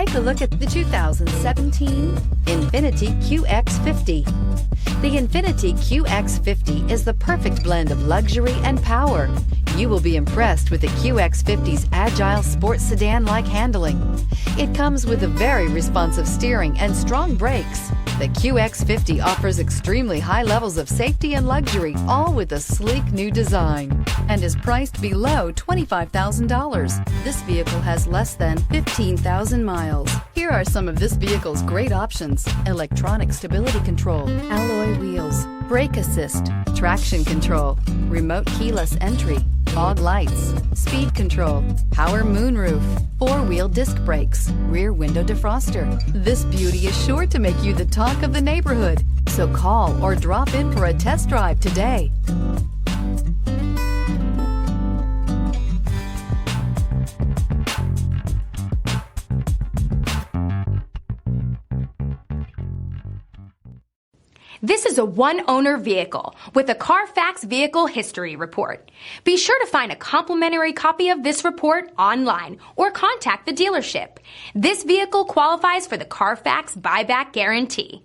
Take a look at the 2017 INFINITI QX50. The INFINITI QX50 is the perfect blend of luxury and power. You will be impressed with the QX50's agile sports sedan-like handling. It comes with a very responsive steering and strong brakes. The QX50 offers extremely high levels of safety and luxury, all with a sleek new design, and is priced below $25,000. This vehicle has less than 15,000 miles. Here are some of this vehicle's great options: electronic stability control, alloy wheels, brake assist, traction control, remote keyless entry, fog lights, speed control, power moonroof, four-wheel disc brakes, rear window defroster. This beauty is sure to make you the talk of the neighborhood. So call or drop in for a test drive today. This is a one-owner vehicle with a Carfax Vehicle History Report. Be sure to find a complimentary copy of this report online or contact the dealership. This vehicle qualifies for the Carfax Buyback Guarantee.